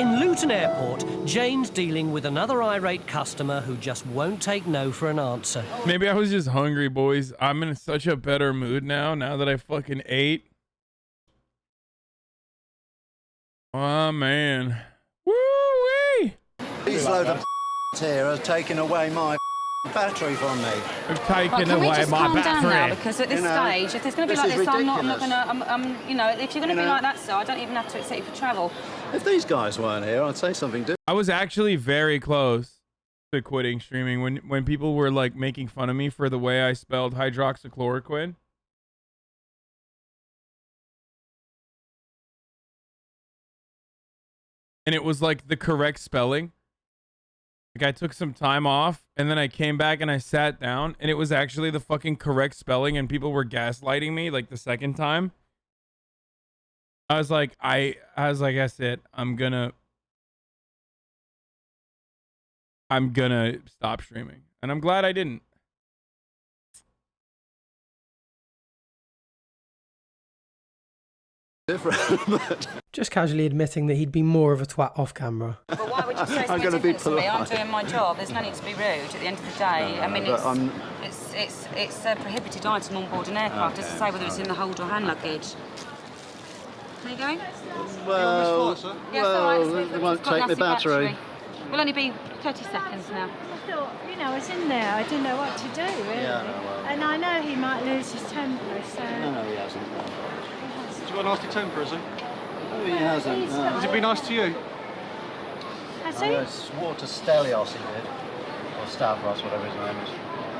In Luton Airport, Jane's dealing with another irate customer who just won't take no for an answer. Maybe I was just hungry, boys. I'm in such a better mood now that I fucking ate. Oh, man. Woo-wee! These load of here are taking away my battery from me. They've taken away my battery. Can we just calm down now? Because at this stage, if there's going to be like this, I'm not going to, you know, if you're going to be like that, so I don't even have to accept you for travel. If these guys weren't here, I'd say something different. I was actually very close to quitting streaming when people were like making fun of me for the way I spelled hydroxychloroquine. And it was like the correct spelling. Like I took some time off and then I came back and I sat down and it was actually the fucking correct spelling and people were gaslighting me like the second time. I was like, that's it. I'm gonna stop streaming. And I'm glad I didn't. Just casually admitting that he'd be more of a twat off camera. But why would you say something different to me? I'm doing my job. There's no need to be rude at the end of the day. I mean, it's a prohibited item on board an aircraft, as to say whether it's in the hold or hand luggage. There you go. Well, it won't take the battery. We'll only be 30 seconds now. I thought, you know, I was in there. I didn't know what to do, really. Yeah, well. And I know he might lose his temper, so... No, he hasn't. Has he got a nasty temper, has he? No, he hasn't. No. Has he been nice to you? Has he? I swore to Stelios he did. Or Stavros, whatever his name is.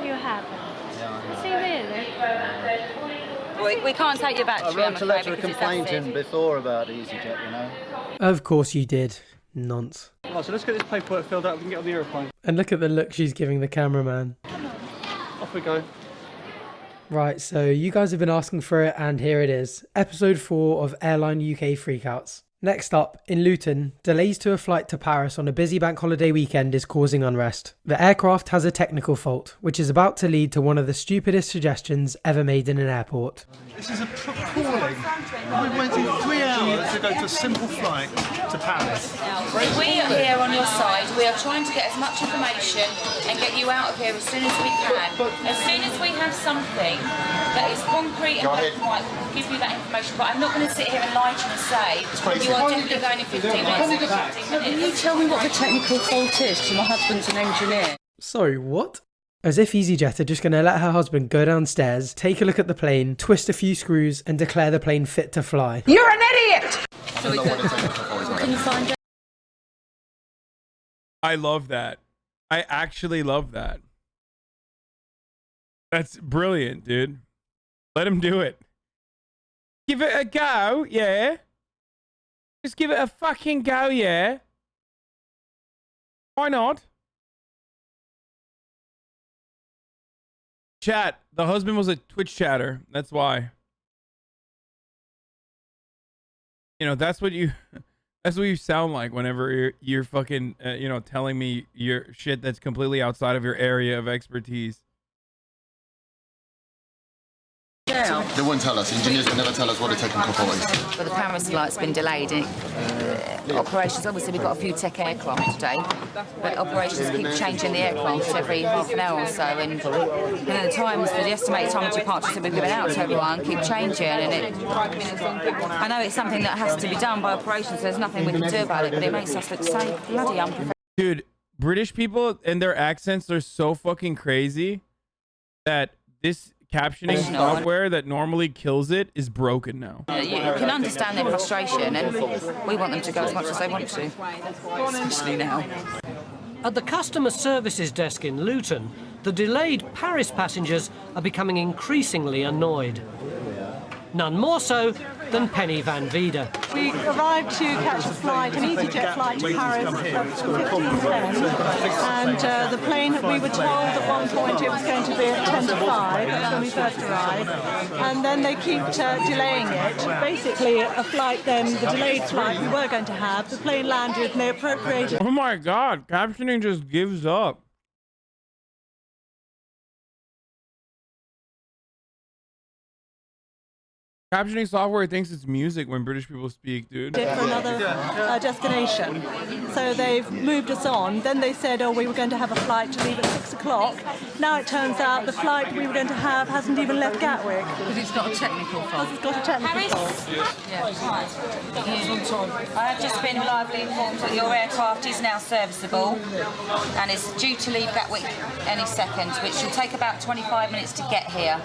You haven't? Yeah, I Is he really? We can't take your battery, I wrote a letter of complaint in before about EasyJet, you know. Of course you did. Nonce. Right, so let's get this paperwork filled out. We can get on the aeroplane. And look at the look she's giving the cameraman. Off we go. Right, so you guys have been asking for it, and here it is. Episode 4 of Airline UK Freakouts. Next up, in Luton, delays to a flight to Paris on a busy bank holiday weekend is causing unrest. The aircraft has a technical fault, which is about to lead to one of the stupidest suggestions ever made in an airport. This is appalling. We're waiting 3 hours to go to a simple flight to Paris. We are here on your side. We are trying to get as much information and get you out of here as soon as we can. As soon as we have something that is concrete and black and white, we'll give you that information. But I'm not going to sit here and lie to you and say you are definitely going in 15 minutes. Can you tell me what the technical fault is? Because my husband's an engineer. Sorry, what? As if EasyJet are just going to let her husband go downstairs, take a look at the plane, twist a few screws, and declare the plane fit to fly. You're an idiot! Can you find out? I love that. I actually love that. That's brilliant, dude. Let him do it. Give it a go, yeah? Just give it a fucking go, yeah? Why not? Chat, the husband was a Twitch chatter. That's why. You know, that's what you sound like whenever you're fucking, you know, telling me your shit that's completely outside of your area of expertise. They won't tell us. Engineers will never tell us what the technical fault is. Well, the Paris flight's been delayed. Operations, obviously, we've got a few tech aircraft today, but operations keep changing the aircraft every half an hour or so, and you know, the times, the estimated time of departure that we've given out to everyone keep changing, and I know it's something that has to be done by operations, so there's nothing we can do about it, but it makes us look so bloody unprofessional. Dude, British people and their accents are so fucking crazy that this captioning software that normally kills it is broken now. You can understand their frustration, and we want them to go as much as they want to, especially now. At the customer services desk in Luton, the delayed Paris passengers are becoming increasingly annoyed. None more so than Penny Van Vida. We arrived to catch a flight, an EasyJet flight to Paris at 15:10, and the plane, we were told at one point it was going to be at 10 to 5, that's when we first arrived, and then they keep delaying it. Basically, a flight then, the delayed flight we were going to have, the plane landed and they appropriated... Oh my god, captioning just gives up. Captioning software thinks it's music when British people speak, dude. for another destination. So they've moved us on. Then they said, oh, we were going to have a flight to leave at 6 o'clock. Now it turns out the flight we were going to have hasn't even left Gatwick. Because it's got a technical fault. Because it's got a technical fault. Yeah, right. I have just been reliably informed that your aircraft is now serviceable and is due to leave Gatwick any second, which will take about 25 minutes to get here.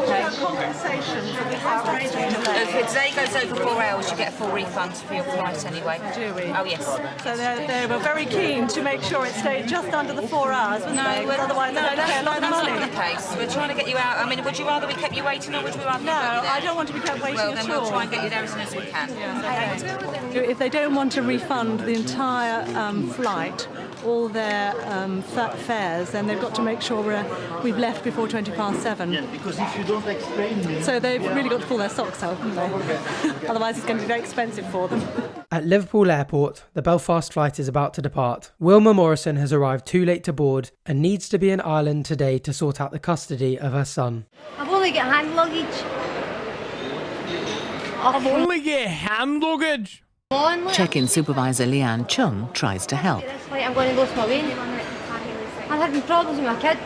Okay. Compensation for this outrageous delay. If today goes over 4 hours, you get a full refund for your flight anyway. Do we? Oh, yes. So they were very keen to make sure it stayed just under the 4 hours, wasn't they? Because otherwise they'd have to pay a lot of money. That's not the case. We're trying to get you out. I mean, would you rather we kept you waiting or would we rather No, I don't want to be kept waiting well, at then all. we'll try and get you there as soon as we can. If they don't want to refund the entire flight, all their fares, then they've got to make sure we've left before 7:20. Yeah, because if you don't explain... So they've really got to pull their socks out, haven't they? Otherwise it's going to be very expensive for them. At Liverpool Airport, the Belfast flight is about to depart. Wilma Morrison has arrived too late to board and needs to be in Ireland today to sort out the custody of her son. I've only got hand luggage. I've only got hand luggage. Check-in supervisor Leanne Chung tries to help. This flight, I'm going to lose my way. I'm having problems with my kids.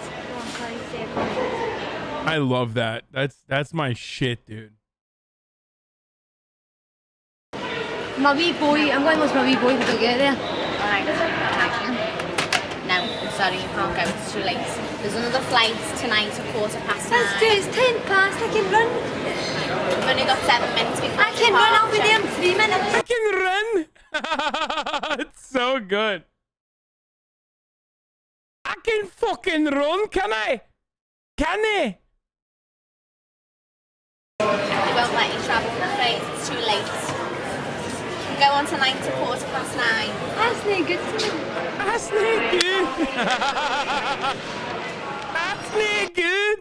I love that. That's my shit, dude. My wee boy, I'm going to lose my wee boy if I don't get there. Alright, thank you. No, I'm sorry, you can't go, it's too late. There's another flight tonight at 9:15. Let's do it, it's 10 past, I can run. We've only got 7 minutes before I can run, I'll be there in 3 minutes. I can run. It's so good. I can fucking run, can I? Can I? They won't let you travel, I'm afraid, it's too late. Go on tonight at 9:15. That's no good to me. That's not good. That's not good.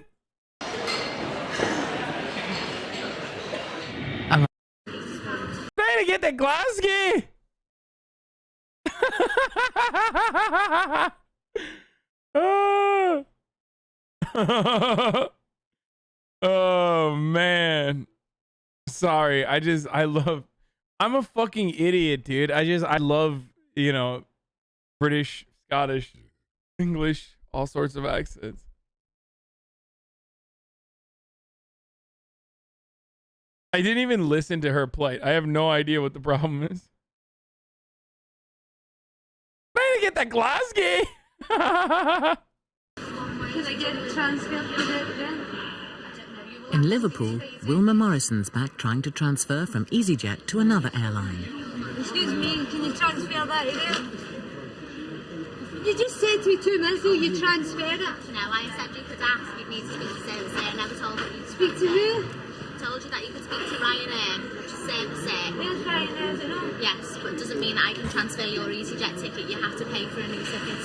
Trying to get to Glasgow. Oh man. Sorry. I'm a fucking idiot, dude. I love, British, Scottish, English, all sorts of accents. I didn't even listen to her plight. I have no idea what the problem is. Trying to get that Glasgow. Can I get it transferred to the... In Liverpool, Wilma Morrison's back trying to transfer from EasyJet to another airline. Excuse me, can you transfer that there? You just said to me 2 minutes ago you transferred it. No, I said you could ask, you'd need to speak to service air. I never told you to Speak to who? I told you that you could speak to Ryanair, which is service air. Where's Ryanair, I don't know. Yes, but it doesn't mean that I can transfer your EasyJet ticket. You have to pay for a new ticket.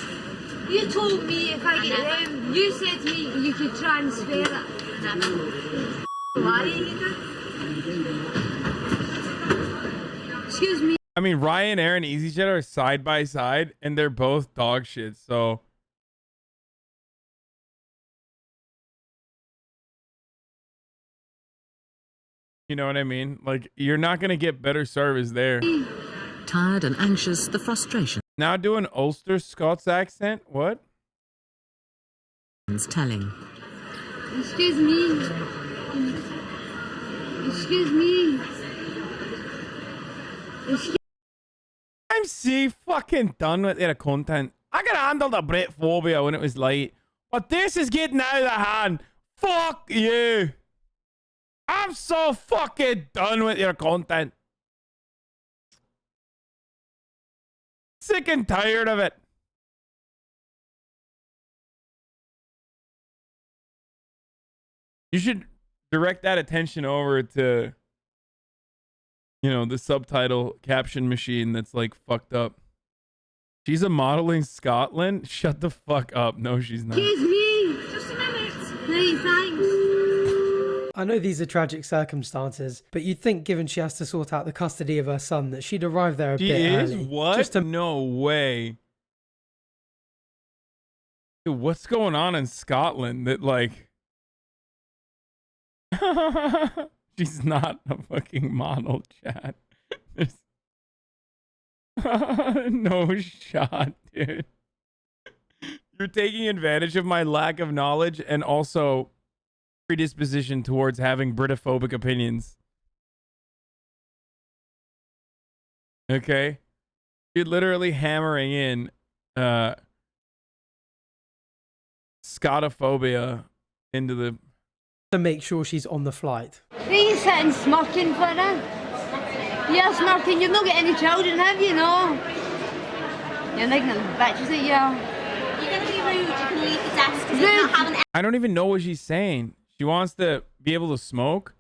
You told me if I get them, you said to me you could transfer it. Why? Excuse me. I mean, Ryanair and EasyJet are side by side, and they're both dog shit. So, you know what I mean? Like, you're not gonna get better service there. Tired and anxious, the frustration. Now do an Ulster Scots accent. What? Telling. Excuse me. Excuse me. I'm so fucking done with their content. I could handle the Brit phobia when it was light, but this is getting out of hand. Fuck you. I'm so fucking done with your content. Sick and tired of it. You should direct that attention over to, the subtitle caption machine that's like fucked up. She's a model in Scotland? Shut the fuck up. No, she's not. Excuse me. Just a minute. Hey, thanks. I know these are tragic circumstances, but you'd think given she has to sort out the custody of her son that she'd arrive there a bit early. What? Just to... No way. Dude, what's going on in Scotland that like... She's not a fucking model, chat. No shot, dude. You're taking advantage of my lack of knowledge and also predisposition towards having Britophobic opinions. Okay? You're literally hammering in Scotophobia into the... To make sure she's on the flight. You're sitting smirking for her. You're smirking, you've not got any children, have you, no? You're an ignorant bitch, is it, yeah? You're going to be rude, you can leave the desk because you're not having... I don't even know what she's saying. She wants to be able to smoke.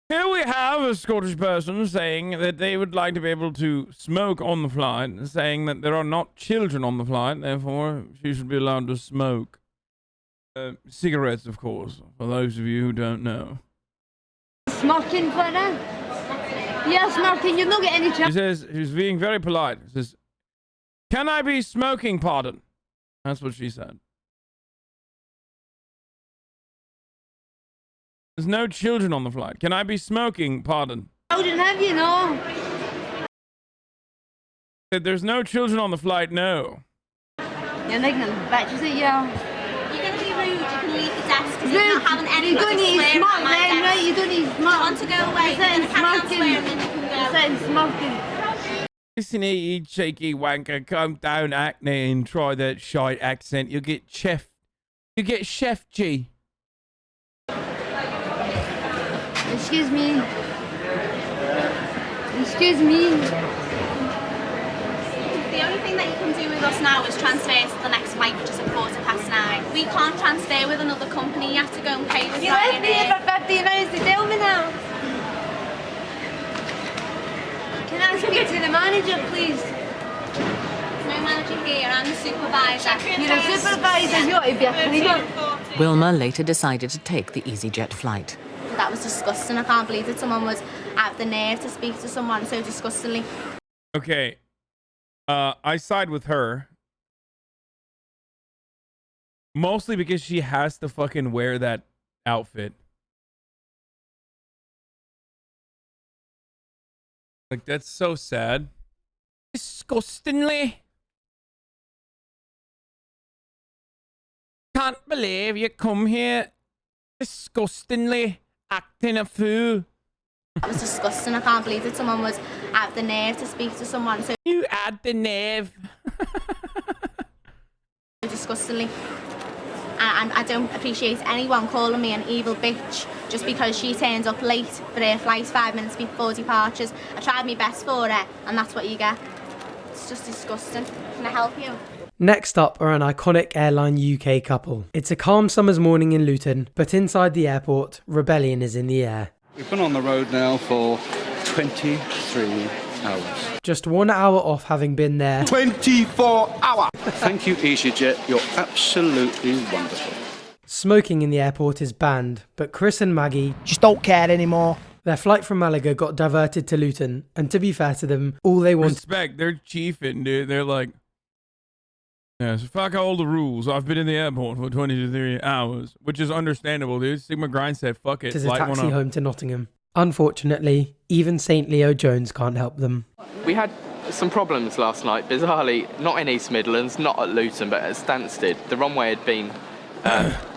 Here we have a Scottish person saying that they would like to be able to smoke on the flight, saying that there are not children on the flight, therefore she should be allowed to smoke. Cigarettes, of course, for those of you who don't know. Smirking for her. You're smirking, you've not got any children. She says, she's being very polite. She says, can I be smoking, pardon? That's what she said. There's no children on the flight. Can I be smoking, pardon? Children, have you, no? Said, there's no children on the flight, no. You're an ignorant bitch, is it, yeah? You're going to be rude, you can leave the desk because you're not having any... You don't need to smirk then, right? You don't need to smirk. Do you want to go away? You're sitting smirking. You're sitting smirking. Listen here, you cheeky wanker. Come down, Acne, and try that shite accent. You'll get chef. You get Chef G. Excuse me. Excuse me. The only thing that you can do with us now is transfer to the next flight, which is at 9:15. We can't transfer with another company. You have to go and pay with You left me here for 15 minutes to tell me now. Can I speak to the manager, please? There's no manager here. I'm the supervisor. You're a supervisor. You ought to be a cleaner. Wilma later decided to take the EasyJet flight. That was disgusting. I can't believe that someone was have the nerve to speak to someone so disgustingly. Okay. I side with her. Mostly because she has to fucking wear that outfit. Like, that's so sad. Disgustingly. Can't believe you come here disgustingly acting a fool. That was disgusting. I can't believe that someone was have the nerve to speak to someone so You had the nerve. disgustingly. And I don't appreciate anyone calling me an evil bitch just because she turns up late for her flight 5 minutes before departures. I tried my best for her, and that's what you get. It's just disgusting. Can I help you? Next up are an iconic Airline UK couple. It's a calm summer's morning in Luton, but inside the airport, rebellion is in the air. We've been on the road now for 23 hours. Just 1 hour off having been there. 24 hours! Thank you, EasyJet. You're absolutely wonderful. Smoking in the airport is banned, but Chris and Maggie just don't care anymore. Their flight from Malaga got diverted to Luton, and to be fair to them, all they want... Respect, they're chiefing, dude. They're like... Yeah, so fuck all the rules. I've been in the airport for 23 hours, which is understandable, dude. Sigma Grind said, fuck it. Is a taxi home to Nottingham. Unfortunately, even St. Leo Jones can't help them. We had some problems last night, bizarrely, not in East Midlands, not at Luton, but at Stansted. The runway had been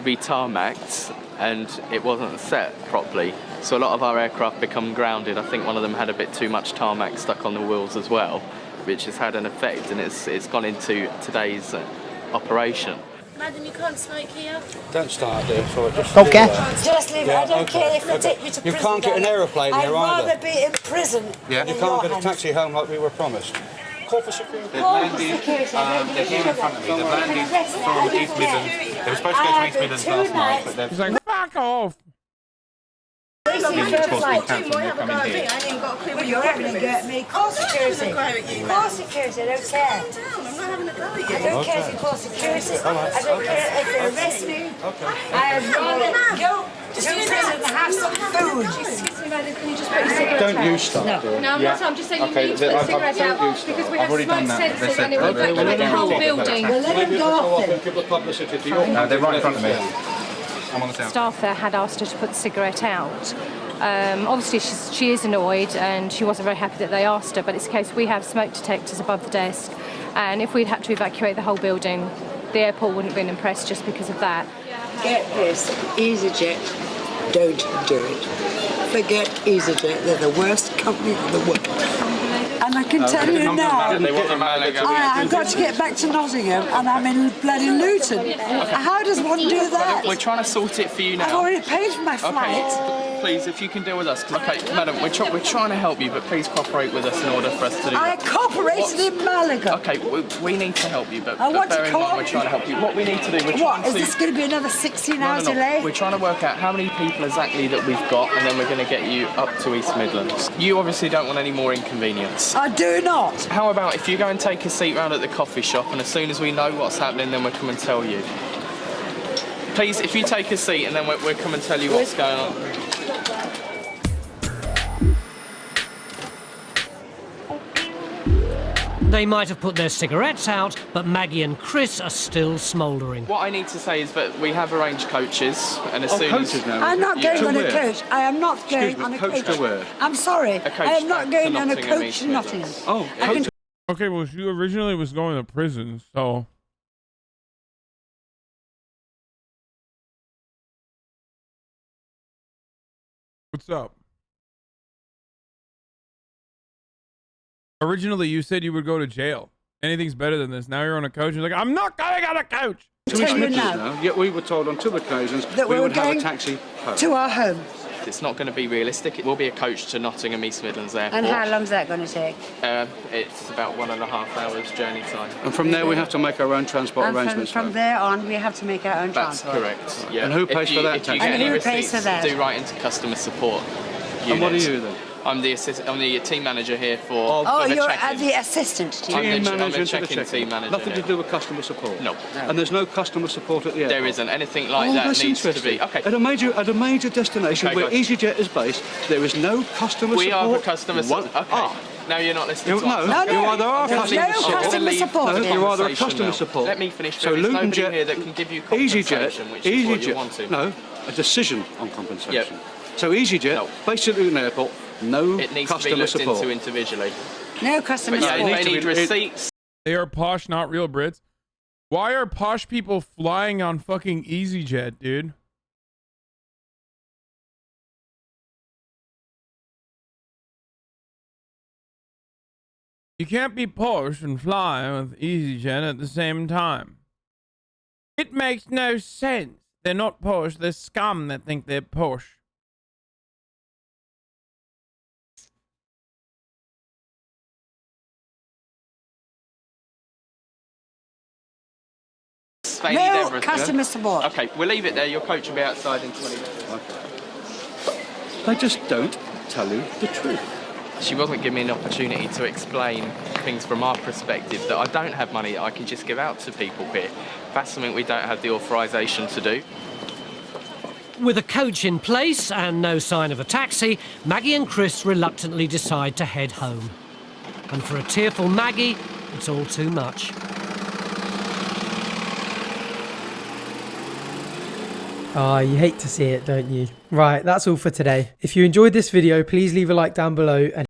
re-tarmacked and it wasn't set properly. So a lot of our aircraft become grounded. I think one of them had a bit too much tarmac stuck on the wheels as well, which has had an effect, and it's gone into today's operation. Madam, you can't smoke here. Don't start there, sorry. Just don't care. Just leave it. I don't care if they take me to prison. You can't get an aeroplane here I'd either. rather be in prison. Yeah. You can't get a taxi home like we were promised. Call for security. They've landed, they're here in front of me. They've landed from East Midlands. They were supposed to go to East Midlands last night, but they've... He's like, fuck off! Of course, we cancelled and they're coming here. Well, you're having a go at me. Call security. Call security. I don't care. I'm not having a go at you. I don't care if you call security. I don't care if they arrest me. I'd rather go to prison and have some food. Excuse me, madam, can you just put your cigarette out? Don't you start. No, I'm not. I'm just saying you need to put the cigarette out because we have smoke sensors and it will evacuate the whole building. Well, let them go off then. Give the publicity to your... No, they're right in front of me. I'm on the sound. Staff there had asked her to put the cigarette out, Obviously, she is annoyed and she wasn't very happy that they asked her, but it's a case we have smoke detectors above the desk, and if we'd had to evacuate the whole building, the airport wouldn't have been impressed just because of that. Get this, EasyJet, don't do it. Forget EasyJet, they're the worst company in the world. And I can tell you now, I've got to get back to Nottingham and I'm in bloody Luton. How does one do that? We're trying to sort it for you now. I've already paid for my flight. Please, if you can deal with us. Okay, madam, we're trying to help you, but please cooperate with us in order for us to do I that. cooperated in Malaga. Okay, we need to help you, but I want bear to in mind we're trying to help you. What we need to do, we're trying Is to... this going to be another 16-hour No. delay? We're trying to work out how many people exactly that we've got, and then we're going to get you up to East Midlands. You obviously don't want any more inconvenience. I do not. How about if you go and take a seat round at the coffee shop, and as soon as we know what's happening, then we'll come and tell you. Please, if you take a seat, and then we'll come and tell you what's going on. They might have put their cigarettes out, but Maggie and Chris are still smouldering. What I need to say is that we have arranged coaches, and as soon as... I'm not going on a coach. I am not going on a coach. I'm sorry. I am not going on a coach to Nottingham. Oh, okay, well, she originally was going to prison, so... What's up? Originally, you said you would go to jail. Anything's better than this. Now you're on a coach. You're like, I'm not going on a coach. To East Midlands now. Yet we were told on two occasions that we would have a taxi home. To our home. It's not going to be realistic. It will be a coach to Nottingham East Midlands Airport. And how long's that going to take? It's about 1.5 hours journey time. And from there we have to make our own transport arrangements. From there on, we have to make our own That's transport. correct. Yeah. And who pays for that If you taxi? get And any who pays receipts, for that? do right into customer support. And what are you then? I'm the team manager here for. Oh, the you're check-in. the assistant team I'm the manager to the check-in check-in. team manager. Nothing to here. do with customer support. No. And there's no customer support at the airport. There isn't anything like that That's needs to interesting. be. Okay. At a major destination Okay, where guys. EasyJet is based, there is no customer We support. are the customer support. Okay. Now you're not listening to us. No, you either are There's customer no support. customer support. No, you're either a Conversation customer now. support. Let me finish. So There is Luton nobody Jet, here that can give you compensation, which is what you wanted. No, a decision on compensation. Yep. So EasyJet, based at Luton Airport, no It needs to be customer looked support. into individually. No customer But yeah, support. they need receipts. They are posh, not real Brits. Why are posh people flying on fucking EasyJet, dude? You can't be posh and fly with EasyJet at the same time. It makes no sense. They're not posh, they're scum that think they're posh. They need No everything. customer support. Okay, we'll leave it there. Your coach will be outside in 20 minutes. They just don't tell you the truth. She wasn't giving me an opportunity to explain things from our perspective, that I don't have money that I can just give out to people here. That's something we don't have the authorisation to do. With a coach in place and no sign of a taxi, Maggie and Chris reluctantly decide to head home. And for a tearful Maggie, it's all too much. Ah, you hate to see it, don't you? Right, that's all for today. If you enjoyed this video, please leave a like down below and